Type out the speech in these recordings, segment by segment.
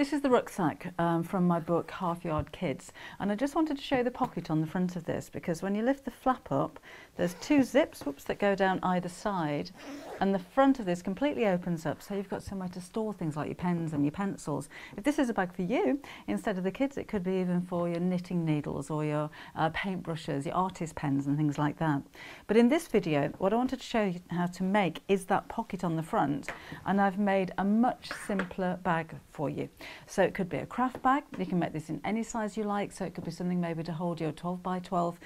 This is the rucksack from my book Half Yard Kids, and I just wanted to show you the pocket on the front of this, because when you lift the flap up there's two zips that go down either side, and the front of this completely opens up, so you've got somewhere to store things like your pens and your pencils. If this is a bag for you instead of the kids, it could be even for your knitting needles or your paintbrushes, your artist pens and things like that. But in this video what I wanted to show you how to make is that pocket on the front, and I've made a much simpler bag for you. So it could be a craft bag. You can make this in any size you like, so it could be something maybe to hold your 12 by 12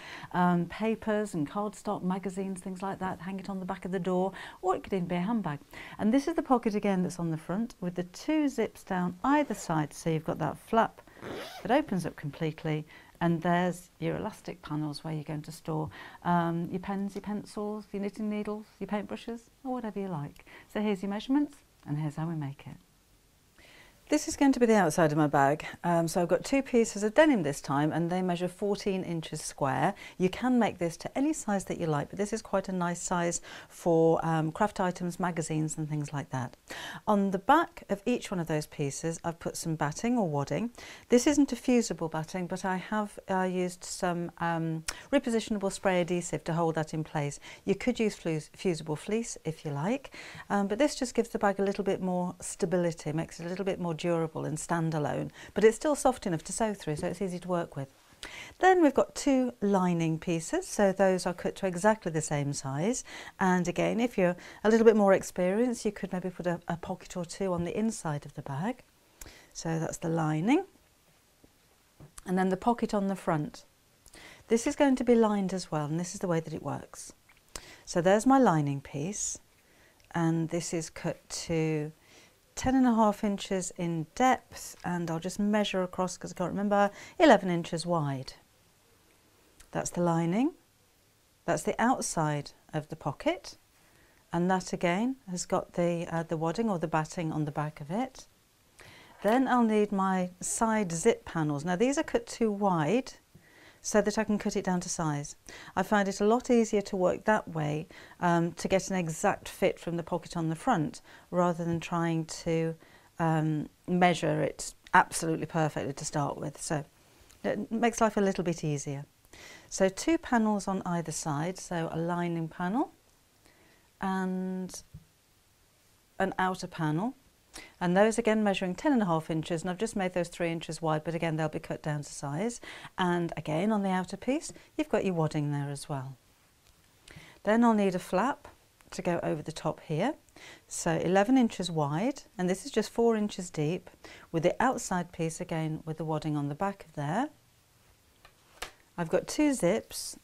papers and cardstock, magazines, things like that, hang it on the back of the door, or it could even be a handbag. And this is the pocket again that's on the front with the two zips down either side, so you've got that flap that opens up completely, and there's your elastic panels where you're going to store your pens, your pencils, your knitting needles, your paintbrushes, or whatever you like. So here's your measurements, and here's how we make it. This is going to be the outside of my bag, so I've got two pieces of denim this time, and they measure 14 inches square. You can make this to any size that you like, but this is quite a nice size for craft items, magazines and things like that. On the back of each one of those pieces I've put some batting or wadding. This isn't a fusible batting, but I have used some repositionable spray adhesive to hold that in place. You could use fusible fleece if you like, but this just gives the bag a little bit more stability, makes it a little bit more durable and standalone, but it's still soft enough to sew through, so it's easy to work with. Then we've got two lining pieces, so those are cut to exactly the same size, and again, if you're a little bit more experienced, you could maybe put a pocket or two on the inside of the bag. So that's the lining, and then the pocket on the front. This is going to be lined as well, and this is the way that it works. So there's my lining piece, and this is cut to 10.5 inches in depth, and I'll just measure across because I can't remember, 11 inches wide. That's the lining, that's the outside of the pocket, and that again has got the wadding or the batting on the back of it. Then I'll need my side zip panels. Now these are cut too wide so that I can cut it down to size. I find it a lot easier to work that way to get an exact fit from the pocket on the front, rather than trying to measure it absolutely perfectly to start with. So it makes life a little bit easier. So two panels on either side, so a lining panel and an outer panel. And those again measuring 10.5 inches, and I've just made those 3 inches wide, but again they'll be cut down to size. And again on the outer piece you've got your wadding there as well. Then I'll need a flap to go over the top here, so 11 inches wide, and this is just 4 inches deep, with the outside piece again with the wadding on the back of there. I've got two zips.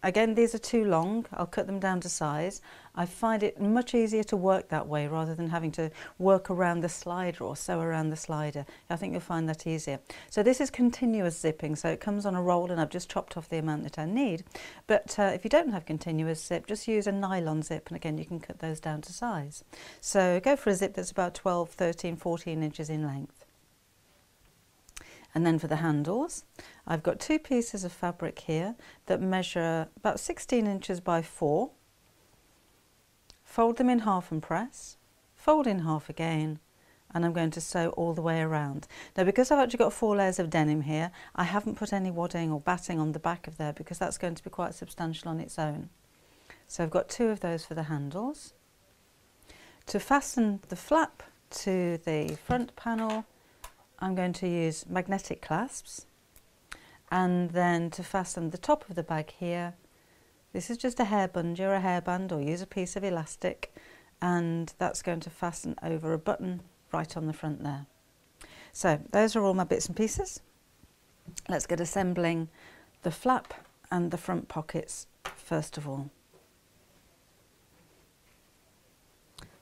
Again, these are too long, I'll cut them down to size. I find it much easier to work that way rather than having to work around the slider or sew around the slider. I think you'll find that easier. So this is continuous zipping, so it comes on a roll, and I've just chopped off the amount that I need. But if you don't have continuous zip, just use a nylon zip, and again you can cut those down to size. So go for a zip that's about 12, 13, 14 inches in length. And then for the handles, I've got two pieces of fabric here that measure about 16 inches by 4. Fold them in half and press, fold in half again, and I'm going to sew all the way around. Now because I've actually got 4 layers of denim here, I haven't put any wadding or batting on the back of there because that's going to be quite substantial on its own. So I've got two of those for the handles. To fasten the flap to the front panel, I'm going to use magnetic clasps, and then to fasten the top of the bag here, this is just a hair bungee or a hairband, or use a piece of elastic, and that's going to fasten over a button right on the front there. So those are all my bits and pieces. Let's get assembling the flap and the front pockets first of all.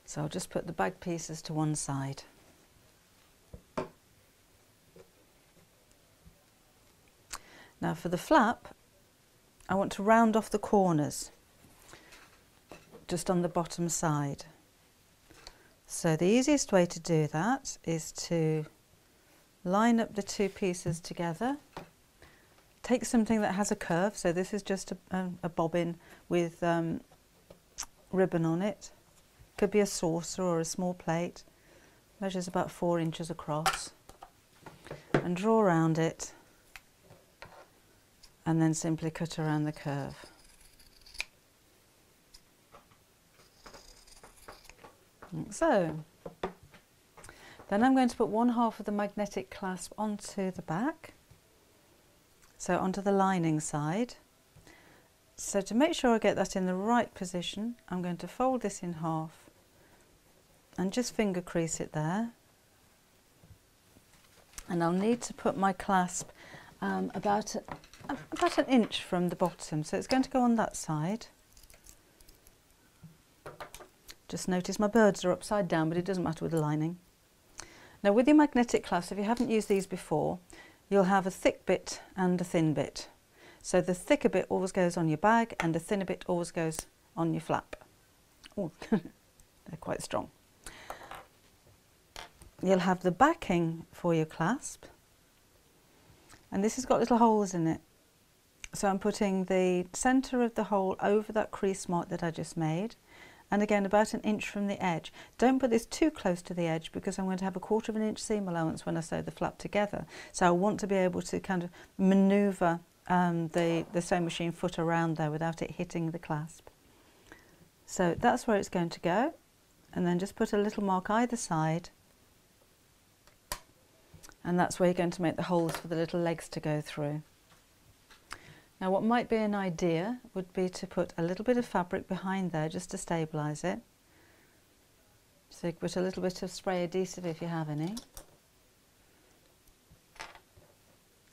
So I'll just put the bag pieces to one side. Now for the flap, I want to round off the corners just on the bottom side. So the easiest way to do that is to line up the two pieces together. Take something that has a curve, so this is just a bobbin with ribbon on it. Could be a saucer or a small plate. Measures about 4 inches across. and draw around it, and then simply cut around the curve. Like so. Then I'm going to put 1/2 of the magnetic clasp onto the back, so onto the lining side. So to make sure I get that in the right position, I'm going to fold this in half and just finger crease it there. And I'll need to put my clasp about an inch from the bottom, so it's going to go on that side. Just notice my birds are upside down, but it doesn't matter with the lining. Now with your magnetic clasps, if you haven't used these before, you'll have a thick bit and a thin bit. So the thicker bit always goes on your bag and the thinner bit always goes on your flap. Oh, they're quite strong. You'll have the backing for your clasp, and this has got little holes in it. So I'm putting the centre of the hole over that crease mark that I just made, and again about an inch from the edge. Don't put this too close to the edge because I'm going to have a 1/4 inch seam allowance when I sew the flap together. So I want to be able to kind of manoeuvre the sewing machine foot around there without it hitting the clasp. So that's where it's going to go, and then just put a little mark either side, and that's where you're going to make the holes for the little legs to go through. Now what might be an idea would be to put a little bit of fabric behind there just to stabilise it. So you put a little bit of spray adhesive if you have any.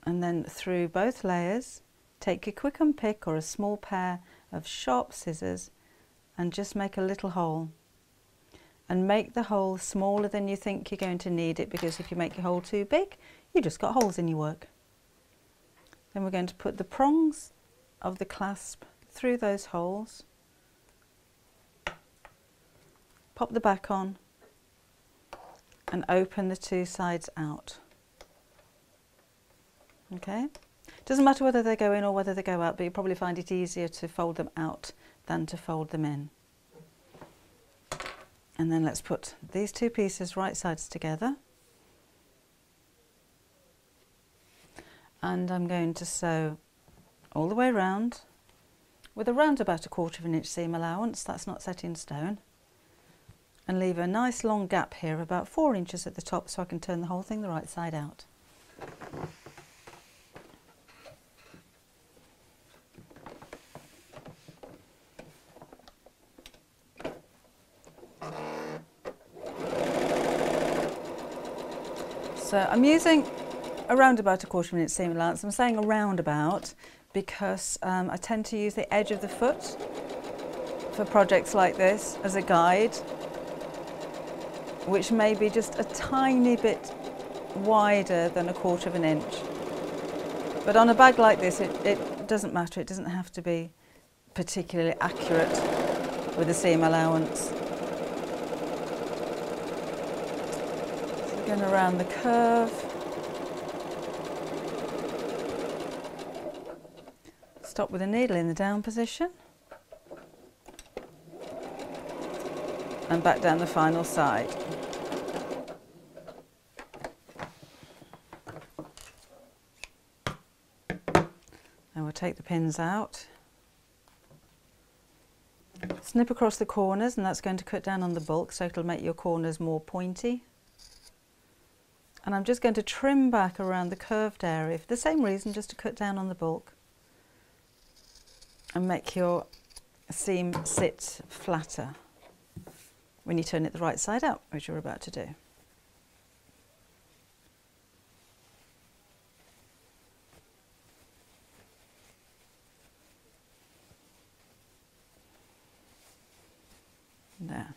And then through both layers, take your quick unpick or a small pair of sharp scissors and just make a little hole. And make the hole smaller than you think you're going to need it, because if you make your hole too big, you just got holes in your work. Then we're going to put the prongs of the clasp through those holes, pop the back on and open the two sides out. Okay, doesn't matter whether they go in or whether they go out, but you probably find it easier to fold them out than to fold them in. And then let's put these two pieces right sides together. And I'm going to sew all the way around with around about a 1/4 inch seam allowance. That's not set in stone. And leave a nice long gap here, about 4 inches at the top, so I can turn the whole thing the right side out. So I'm using around about a 1/4 inch seam allowance. I'm saying around about because I tend to use the edge of the foot for projects like this as a guide, which may be just a tiny bit wider than a 1/4 inch. But on a bag like this, it doesn't matter. It doesn't have to be particularly accurate with the seam allowance. So going around the curve. Stop with the needle in the down position and back down the final side. And we'll take the pins out, snip across the corners, and that's going to cut down on the bulk, so it'll make your corners more pointy. And I'm just going to trim back around the curved area for the same reason, just to cut down on the bulk and make your seam sit flatter when you turn it the right side up, which you're about to do. There.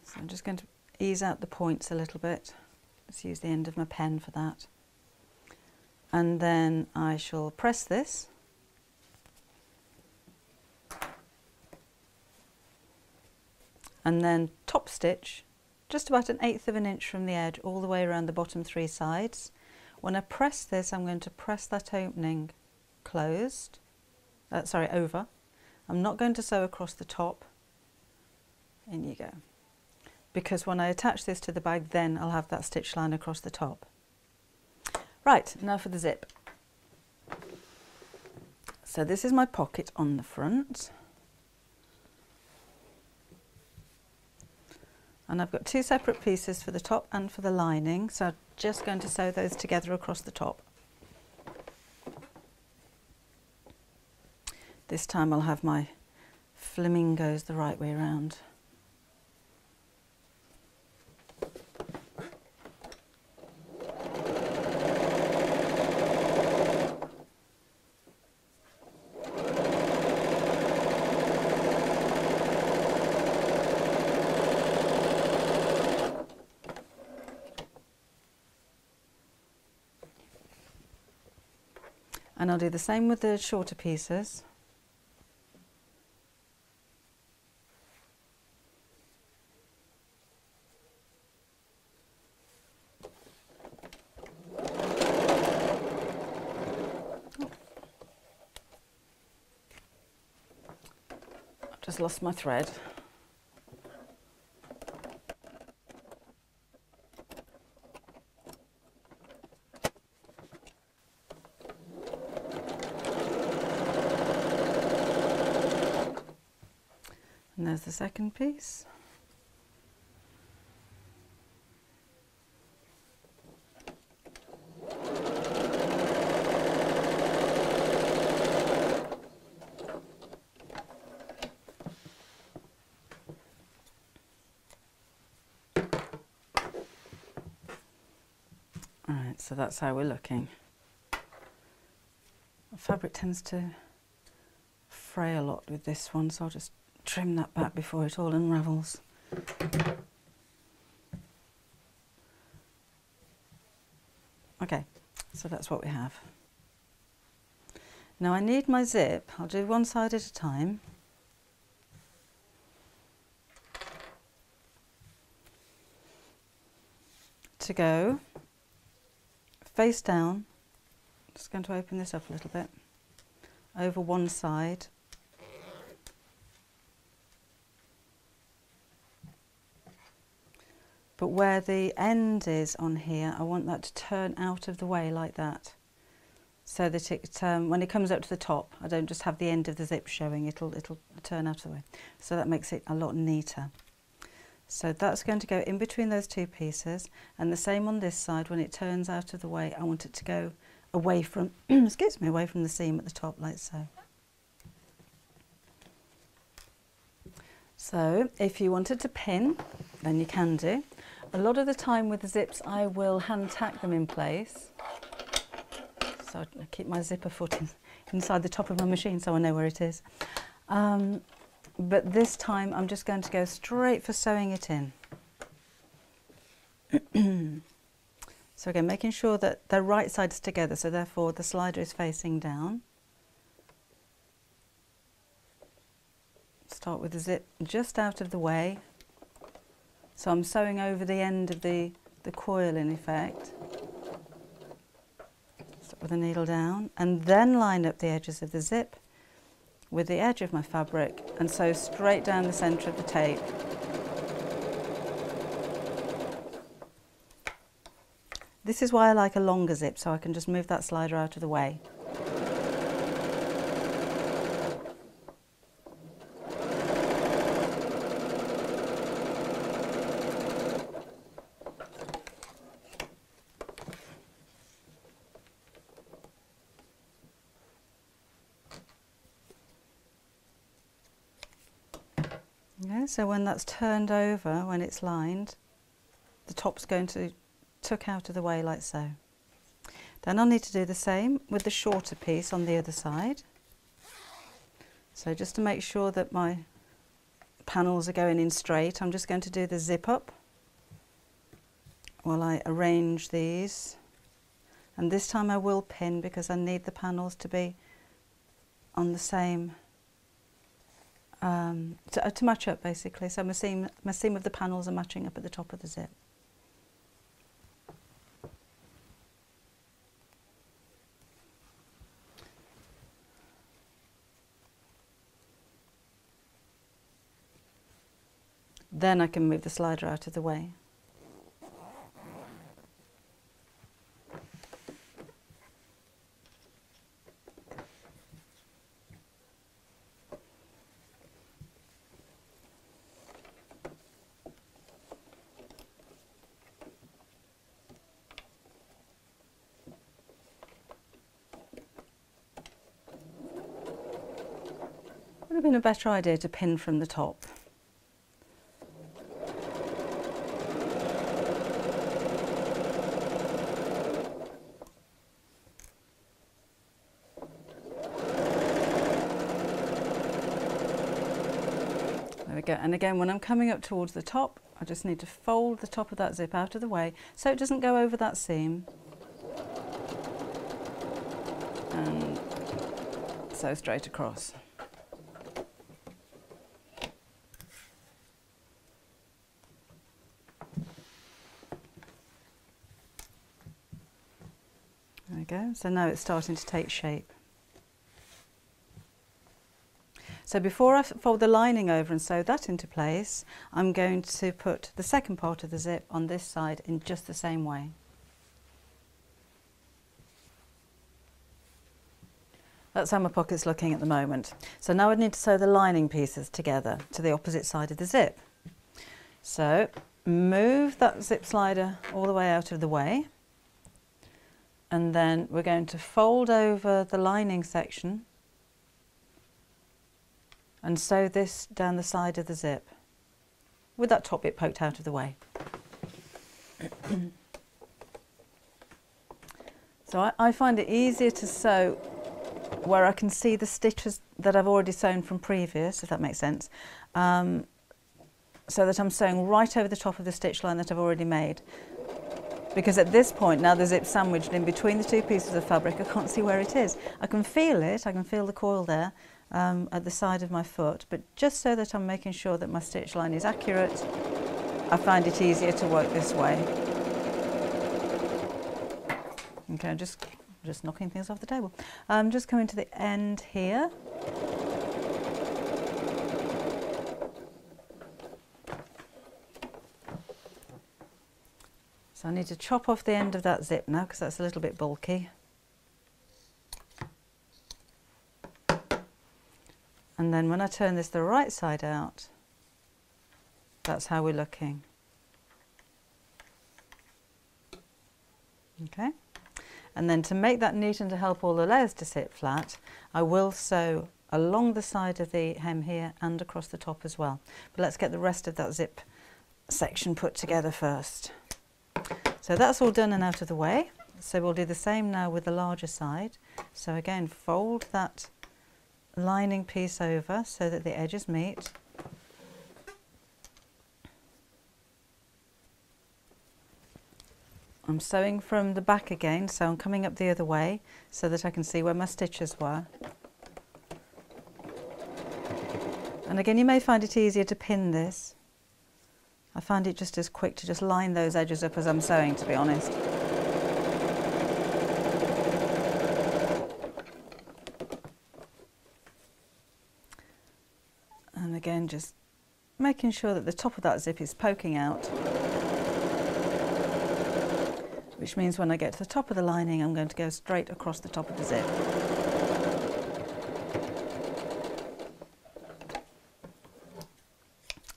So I'm just going to ease out the points a little bit. Let's use the end of my pen for that. And then I shall press this. And then top stitch just about 1/8 inch from the edge all the way around the bottom 3 sides. When I press this, I'm going to press that opening closed, over, I'm not going to sew across the top. In you go. Because when I attach this to the bag, then I'll have that stitch line across the top. Right, now for the zip. So this is my pocket on the front. And I've got two separate pieces for the top and for the lining, so I'm just going to sew those together across the top. This time I'll have my flamingos the right way around. And I'll do the same with the shorter pieces. I've just lost my thread. And there's the second piece. Alright, so that's how we're looking. The fabric tends to fray a lot with this one, so I'll just trim that back before it all unravels. Okay, so that's what we have. Now I need my zip. I'll do one side at a time. To go face down. Just going to open this up a little bit over one side. But where the end is on here, I want that to turn out of the way like that, so that it, when it comes up to the top, I don't just have the end of the zip showing, it'll turn out of the way. So that makes it a lot neater. So that's going to go in between those two pieces, and the same on this side. When it turns out of the way, I want it to go away from, excuse me, away from the seam at the top, like so. So if you wanted to pin, then you can do. A lot of the time with the zips, I will hand tack them in place. So I keep my zipper foot inside the top of my machine so I know where it is. But this time I'm just going to go straight for sewing it in. So again, making sure that the right sides together, so therefore the slider is facing down. Start with the zip just out of the way. So I'm sewing over the end of the coil in effect. Start with the needle down and then line up the edges of the zip with the edge of my fabric and sew straight down the centre of the tape. This is why I like a longer zip, so I can just move that slider out of the way. Okay, so when that's turned over, when it's lined, the top's going to tuck out of the way like so. Then I'll need to do the same with the shorter piece on the other side. So just to make sure that my panels are going in straight, I'm just going to do the zip up while I arrange these. And this time I will pin because I need the panels to be on the same, to match up basically. So my seam of the panels are matching up at the top of the zip. Then I can move the slider out of the way. Would have been a better idea to pin from the top. There we go. And again, when I'm coming up towards the top, I just need to fold the top of that zip out of the way so it doesn't go over that seam. And sew straight across. There we go. So now it's starting to take shape. So before I fold the lining over and sew that into place, I'm going to put the second part of the zip on this side in just the same way. That's how my pocket's looking at the moment. So now I need to sew the lining pieces together to the opposite side of the zip. So move that zip slider all the way out of the way. And then we're going to fold over the lining section and sew this down the side of the zip with that top bit poked out of the way. So I find it easier to sew where I can see the stitches that I've already sewn from previous, if that makes sense, so that I'm sewing right over the top of the stitch line that I've already made. Because at this point, now the zip's sandwiched in between the two pieces of fabric, I can't see where it is. I can feel it, I can feel the coil there at the side of my foot, but just so that I'm making sure that my stitch line is accurate, I find it easier to work this way. Okay, I'm just knocking things off the table. I'm just coming to the end here. So I need to chop off the end of that zip now because that's a little bit bulky. And then when I turn this the right side out, that's how we're looking. Okay. And then to make that neat and to help all the layers to sit flat, I will sew along the side of the hem here and across the top as well. But let's get the rest of that zip section put together first. So that's all done and out of the way. So we'll do the same now with the larger side. So again, fold that lining piece over so that the edges meet. I'm sewing from the back again, so I'm coming up the other way so that I can see where my stitches were. And again, you may find it easier to pin this. I find it just as quick to just line those edges up as I'm sewing, to be honest. And again, just making sure that the top of that zip is poking out, which means when I get to the top of the lining, I'm going to go straight across the top of the zip.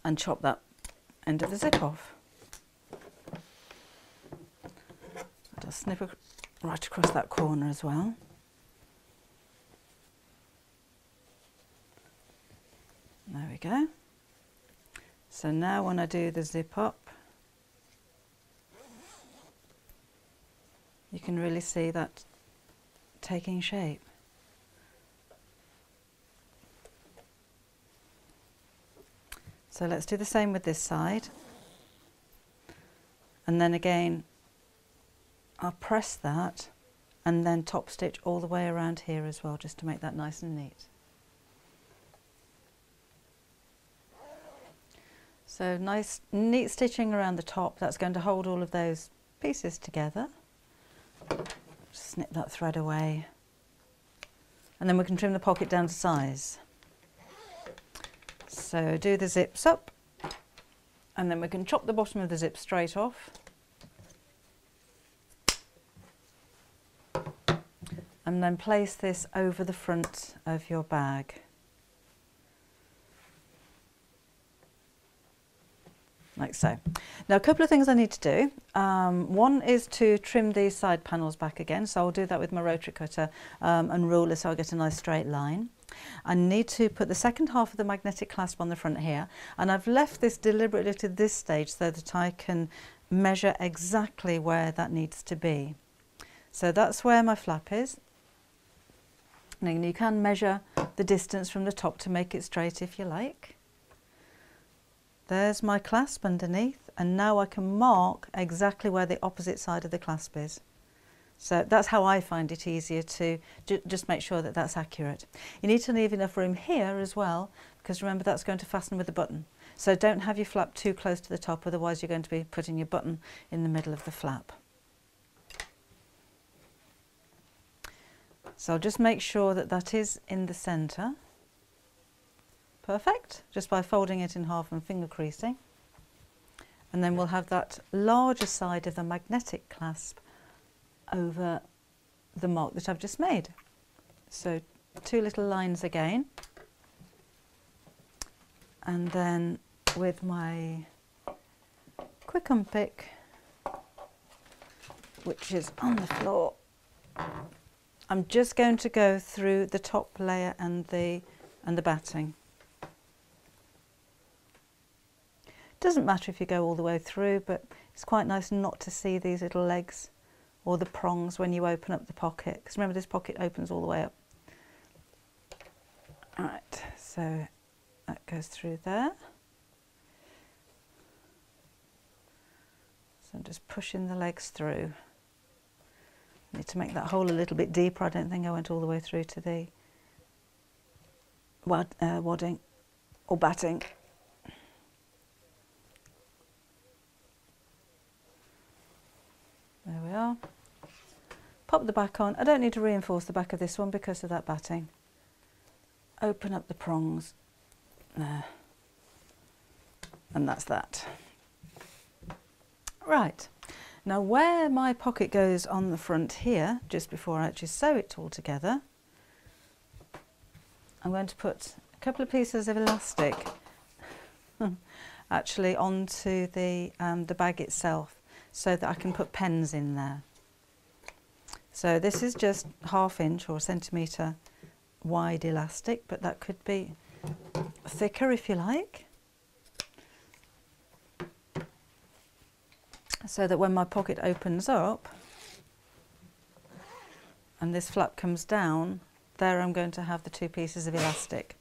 And chop that end of the zip off. I'll snip right across that corner as well. There we go. So now when I do the zip up, you can really see that taking shape. So let's do the same with this side. And then again, I'll press that and then top stitch all the way around here as well, just to make that nice and neat. So nice, neat stitching around the top. That's going to hold all of those pieces together. Just snip that thread away. And then we can trim the pocket down to size. So do the zips up And then we can chop the bottom of the zip straight off. And then place this over the front of your bag. Like so. Now a couple of things I need to do. One is to trim these side panels back again, so I'll do that with my rotary cutter and ruler so I get a nice straight line. I need to put the second half of the magnetic clasp on the front here, and I've left this deliberately to this stage so that I can measure exactly where that needs to be. So that's where my flap is. And you can measure the distance from the top to make it straight if you like. There's my clasp underneath, and now I can mark exactly where the opposite side of the clasp is. So that's how I find it easier to just make sure that that's accurate. You need to leave enough room here as well, because remember that's going to fasten with the button. So don't have your flap too close to the top, otherwise you're going to be putting your button in the middle of the flap. So I'll just make sure that that is in the centre. Perfect, just by folding it in half and finger creasing. And then we'll have that larger side of the magnetic clasp over the mark that I've just made. So 2 little lines again. And then with my quick unpick, which is on the floor, I'm just going to go through the top layer and the batting. Doesn't matter if you go all the way through, but it's quite nice not to see these little legs or the prongs when you open up the pocket, because remember this pocket opens all the way up. Alright, so that goes through there. So I'm just pushing the legs through. I need to make that hole a little bit deeper. I don't think I went all the way through to the wadding or batting. There we are. Pop the back on. I don't need to reinforce the back of this one because of that batting. Open up the prongs. There. And that's that. Right. Now where my pocket goes on the front here, just before I actually sew it all together, I'm going to put a couple of pieces of elastic actually onto the bag itself, so that I can put pens in there. So this is just 1/2 inch or 1 centimetre wide elastic, but that could be thicker if you like. So that when my pocket opens up and this flap comes down, there I'm going to have the 2 pieces of elastic.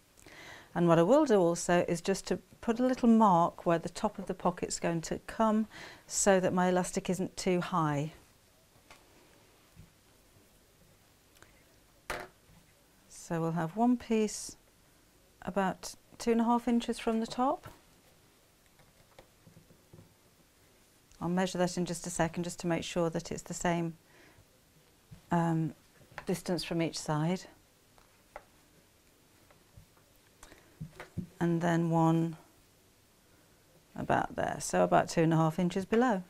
And what I will do also is just to put a little mark where the top of the pocket's going to come, so that my elastic isn't too high. So we'll have one piece about 2.5 inches from the top. I'll measure that in just a second, just to make sure that it's the same distance from each side. And then one about there, so about 2.5 inches below.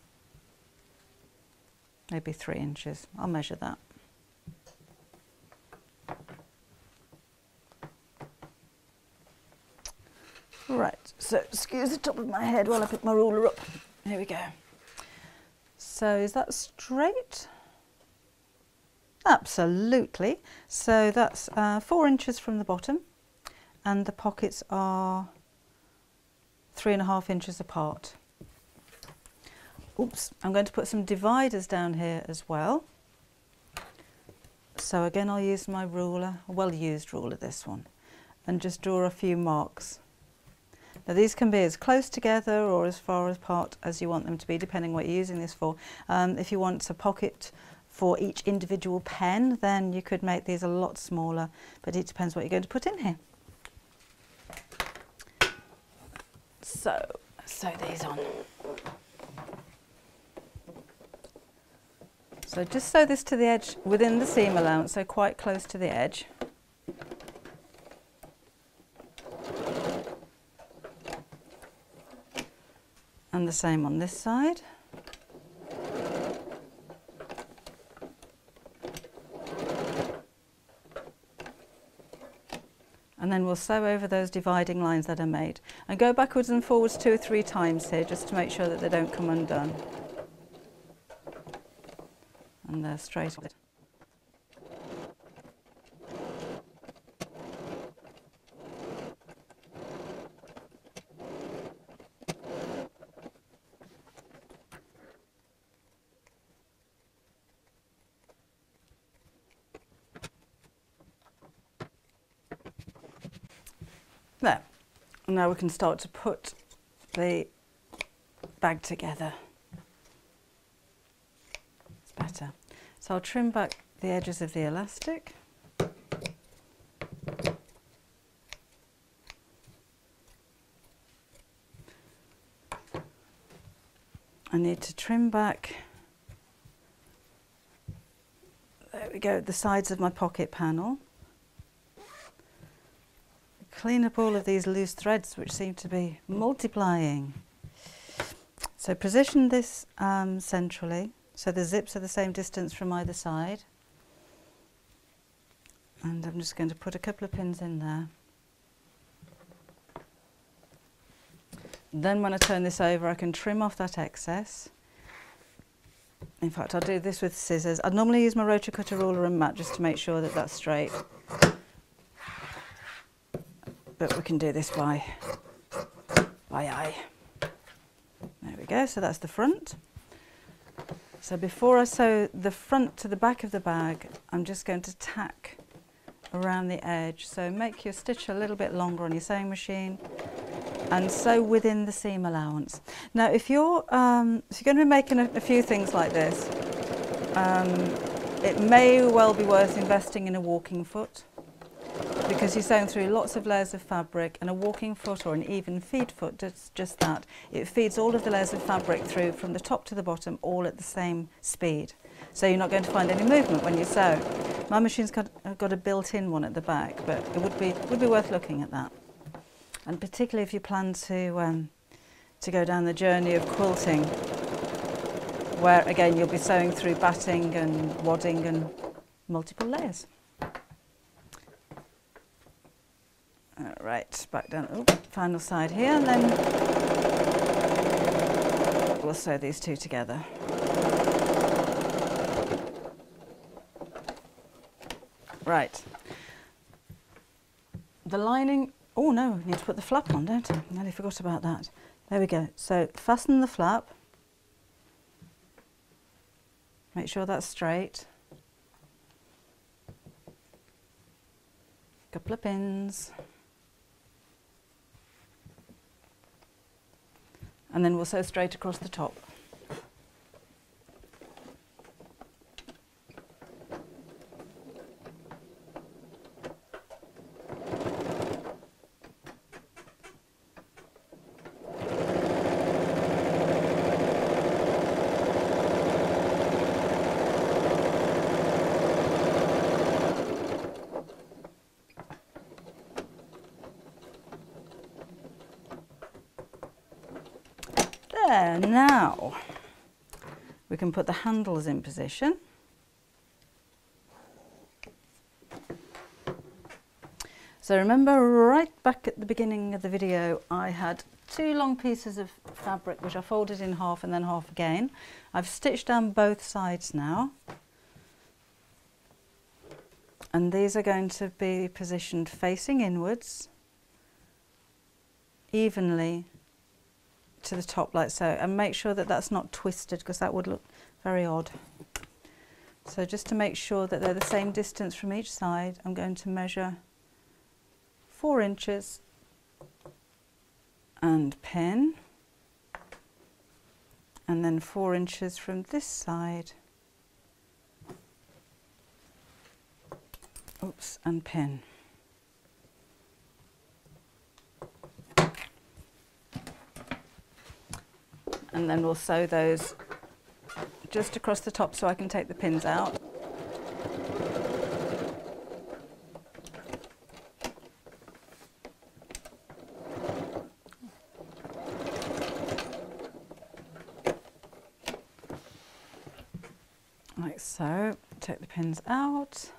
Maybe 3 inches, I'll measure that. Right, so excuse the top of my head while I pick my ruler up. Here we go. So is that straight? Absolutely. So that's 4 inches from the bottom, and the pockets are 3.5 inches apart. Oops, I'm going to put some dividers down here as well. So again, I'll use my ruler, a well-used ruler this one, and just draw a few marks. Now these can be as close together or as far apart as you want them to be, depending what you're using this for. If you want a pocket for each individual pen, then you could make these a lot smaller, but it depends what you're going to put in here. So, sew these on. So just sew this to the edge within the seam allowance, so quite close to the edge. And the same on this side. And then we'll sew over those dividing lines that are made. And go backwards and forwards 2 or 3 times here, just to make sure that they don't come undone. And they're straight on it. There. Now we can start to put the bag together. It's better. So I'll trim back the edges of the elastic. I need to trim back, there we go, the sides of my pocket panel. Clean up all of these loose threads which seem to be multiplying. So position this centrally, so the zips are the same distance from either side. And I'm just going to put a couple of pins in there. Then when I turn this over, I can trim off that excess. In fact, I'll do this with scissors. I'd normally use my rotary cutter ruler and mat just to make sure that that's straight. But we can do this by eye. There we go, so that's the front. So before I sew the front to the back of the bag, I'm just going to tack around the edge. So make your stitch a little bit longer on your sewing machine and sew within the seam allowance. Now if you're going to be making a few things like this, it may well be worth investing in a walking foot, because you're sewing through lots of layers of fabric, and a walking foot or an even feed foot does just that. It feeds all of the layers of fabric through from the top to the bottom all at the same speed. So you're not going to find any movement when you sew. My machine's got a built-in one at the back, but it would be worth looking at that. And particularly if you plan to go down the journey of quilting, where again you'll be sewing through batting and wadding and multiple layers. Right, back down, final side here, and then we'll sew these two together. Right. The lining, oh no, I need to put the flap on, don't I? I nearly forgot about that. There we go. So fasten the flap. Make sure that's straight. Couple of pins. And then we'll sew straight across the top. There, now we can put the handles in position. So remember, right back at the beginning of the video, I had 2 long pieces of fabric which I folded in half and then half again. I've stitched down both sides now, and these are going to be positioned facing inwards, evenly to the top like so, and make sure that that's not twisted, because that would look very odd. So just to make sure that they're the same distance from each side, I'm going to measure 4 inches and pin, and then 4 inches from this side, oops, and pin. And then we'll sew those just across the top so I can take the pins out. like so. Take the pins out,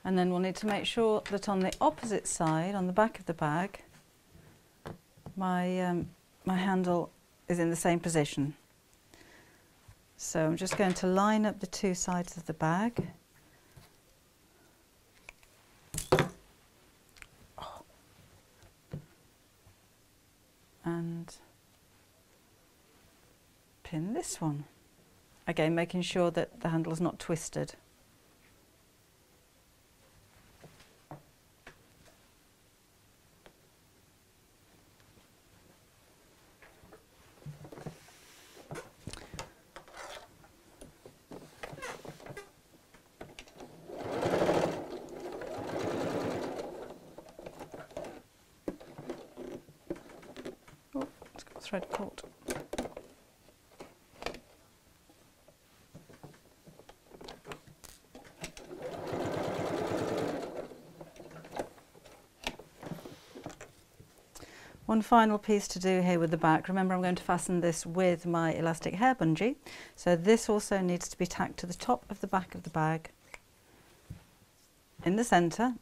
and then we'll need to make sure that on the opposite side, on the back of the bag, my handle is in the same position. So I'm just going to line up the two sides of the bag. And pin this one. Again, making sure that the handle is not twisted. Oh, it's got a thread caught. One final piece to do here with the back. Remember, I'm going to fasten this with my elastic hair bungee. So this also needs to be tacked to the top of the back of the bag in the centre.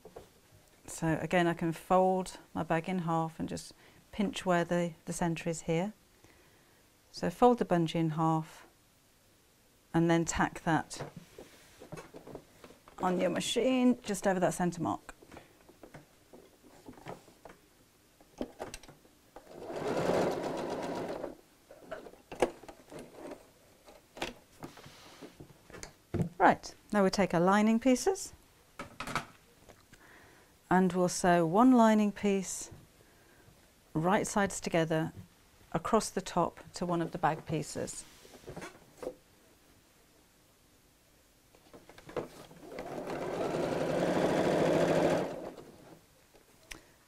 So again, I can fold my bag in half and just pinch where the centre is here. So fold the bungee in half and then tack that on your machine just over that centre mark. Right, now we take our lining pieces and we'll sew one lining piece right sides together across the top to one of the bag pieces.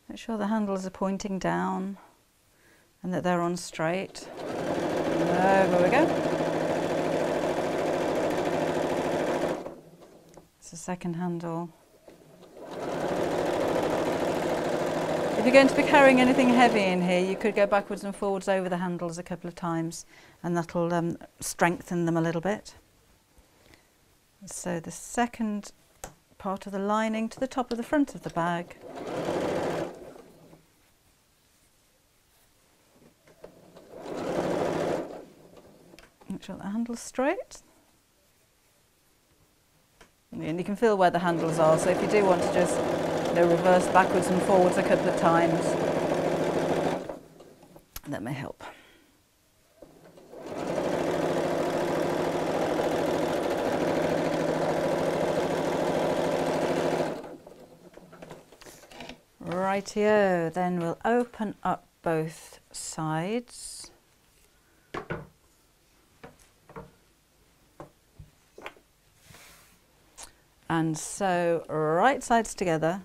Make sure the handles are pointing down and that they're on straight. There we go. The second handle. If you're going to be carrying anything heavy in here, you could go backwards and forwards over the handles a couple of times and that'll strengthen them a little bit. So the second part of the lining to the top of the front of the bag. Make sure the handle's straight. And you can feel where the handles are, so if you do want to just reverse backwards and forwards a couple of times, that may help. Rightio, then we'll open up both sides. And sew right sides together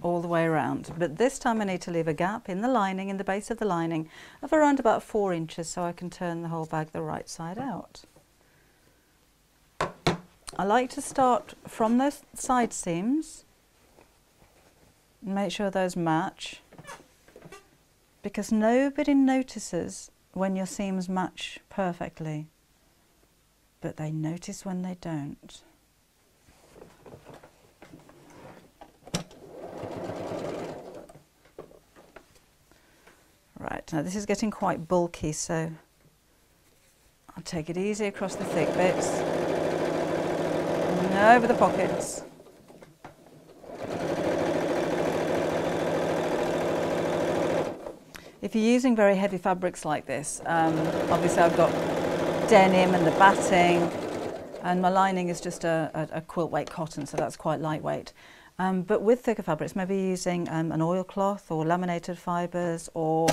all the way around. But this time I need to leave a gap in the lining, in the base of the lining, of around about 4 inches so I can turn the whole bag the right side out. I like to start from those side seams and make sure those match, because nobody notices when your seams match perfectly, but they notice when they don't. Right, now this is getting quite bulky, so I'll take it easy across the thick bits and over the pockets. If you're using very heavy fabrics like this, obviously I've got denim and the batting, and my lining is just a quilt weight cotton, so that's quite lightweight. But with thicker fabrics, maybe using an oilcloth or laminated fibres or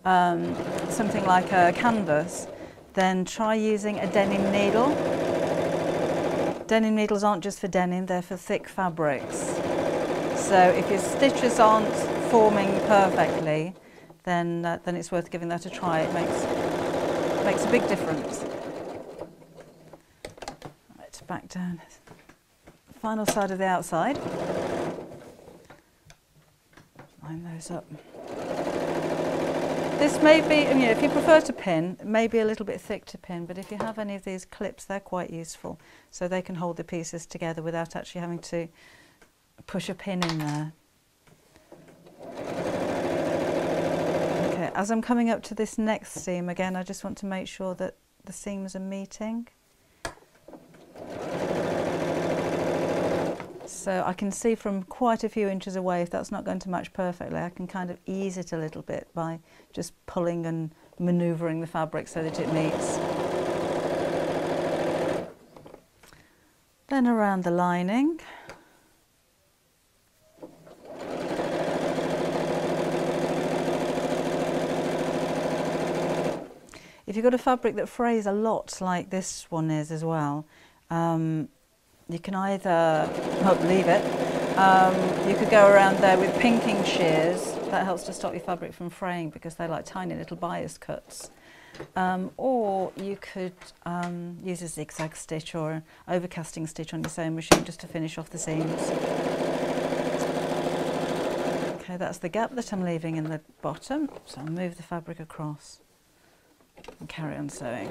something like a canvas, then try using a denim needle. Denim needles aren't just for denim, they're for thick fabrics. So if your stitches aren't forming perfectly, then it's worth giving that a try. It makes a big difference. Right, back down. Final side of the outside. Line those up. This may be, you know, if you prefer to pin, it may be a little bit thick to pin, but if you have any of these clips, they're quite useful. So they can hold the pieces together without actually having to push a pin in there. Okay, as I'm coming up to this next seam, again, I just want to make sure that the seams are meeting. So I can see from quite a few inches away, if that's not going to match perfectly, I can kind of ease it a little bit by just pulling and manoeuvring the fabric so that it meets. Then around the lining. If you've got a fabric that frays a lot, like this one is as well, you can either leave it. You could go around there with pinking shears. That helps to stop your fabric from fraying because they're like tiny little bias cuts. Or you could use a zigzag stitch or an overcasting stitch on your sewing machine just to finish off the seams. Okay, that's the gap that I'm leaving in the bottom. So I'll move the fabric across and carry on sewing.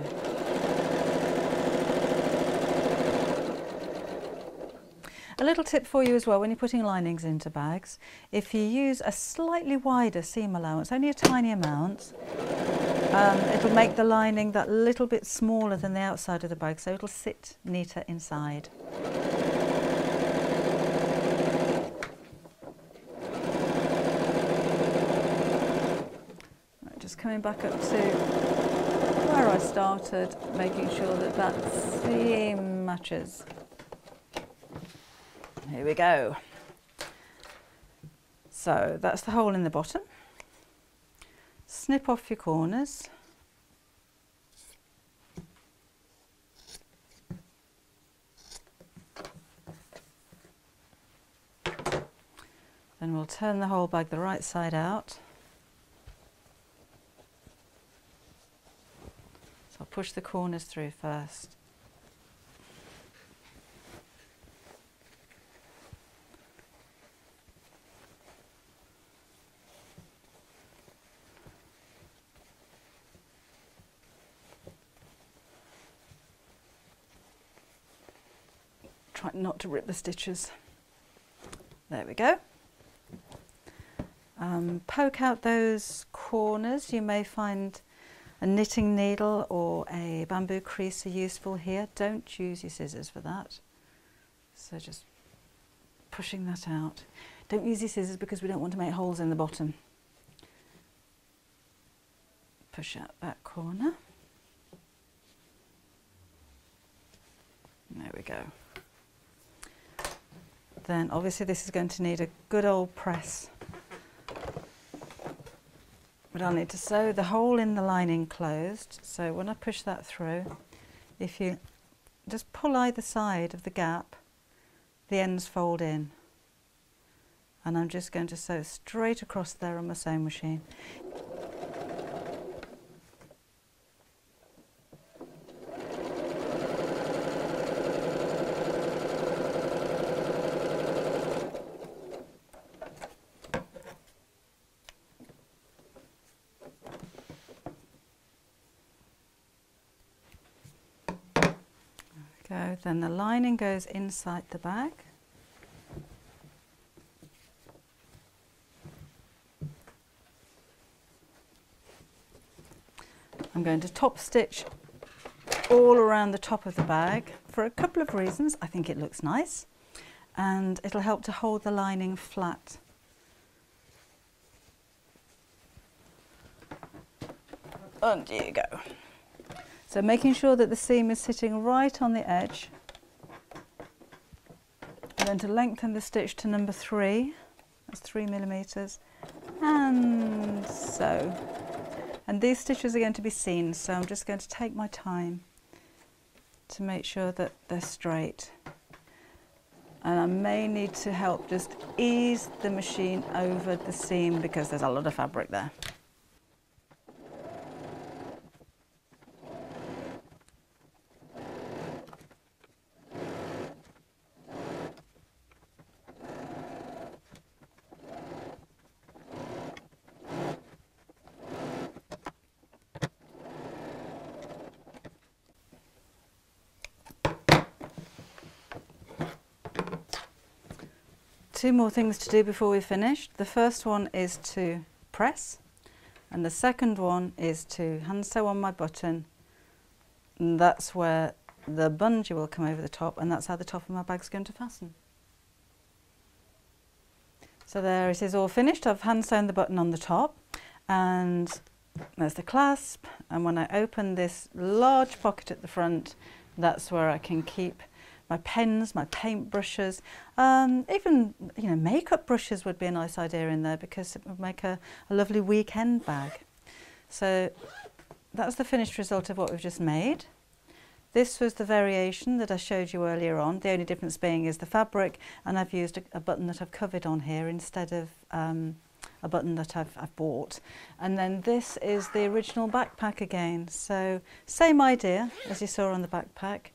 A little tip for you as well when you're putting linings into bags, if you use a slightly wider seam allowance, only a tiny amount, it'll make the lining that little bit smaller than the outside of the bag, so it'll sit neater inside. Right, just coming back up to where I started, making sure that that seam matches. Here we go. So that's the hole in the bottom. Snip off your corners. Then we'll turn the whole bag the right side out. So I'll push the corners through first. Try not to rip the stitches. There we go. Poke out those corners. You may find a knitting needle or a bamboo crease are useful here. Don't use your scissors for that. So just pushing that out. Don't use your scissors because we don't want to make holes in the bottom. Push out that corner. There we go. Then obviously this is going to need a good old press. But I'll need to sew the hole in the lining closed. So when I push that through, if you just pull either side of the gap, the ends fold in. And I'm just going to sew straight across there on my sewing machine. Go. Then the lining goes inside the bag. I'm going to top stitch all around the top of the bag for a couple of reasons. I think it looks nice and it'll help to hold the lining flat. And here you go. So making sure that the seam is sitting right on the edge. I'm going to lengthen the stitch to number 3, that's 3 millimeters, and so. And these stitches are going to be seamed, so I'm just going to take my time to make sure that they're straight. And I may need to help just ease the machine over the seam because there's a lot of fabric there. two more things to do before we finish. The first one is to press, and the second one is to hand sew on my button, and that's where the bungee will come over the top, and that's how the top of my bag's going to fasten. So there it is, all finished. I've hand sewn the button on the top, and there's the clasp, and when I open this large pocket at the front, that's where I can keep my pens, my paint brushes, even makeup brushes would be a nice idea in there, because it would make a lovely weekend bag. So that's the finished result of what we've just made. This was the variation that I showed you earlier on, the only difference being is the fabric, and I've used a button that I've covered on here instead of a button that I've bought. And then this is the original backpack again, so same idea as you saw on the backpack.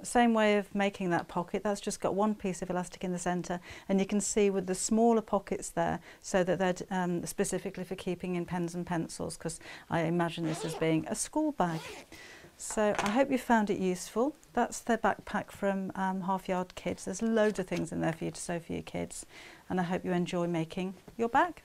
Same way of making that pocket. That's just got one piece of elastic in the centre, and you can see with the smaller pockets there, so that they're specifically for keeping in pens and pencils, because I imagine this as being a school bag. So I hope you found it useful. That's the backpack from Half Yard Kids. There's loads of things in there for you to sew for your kids, and I hope you enjoy making your bag.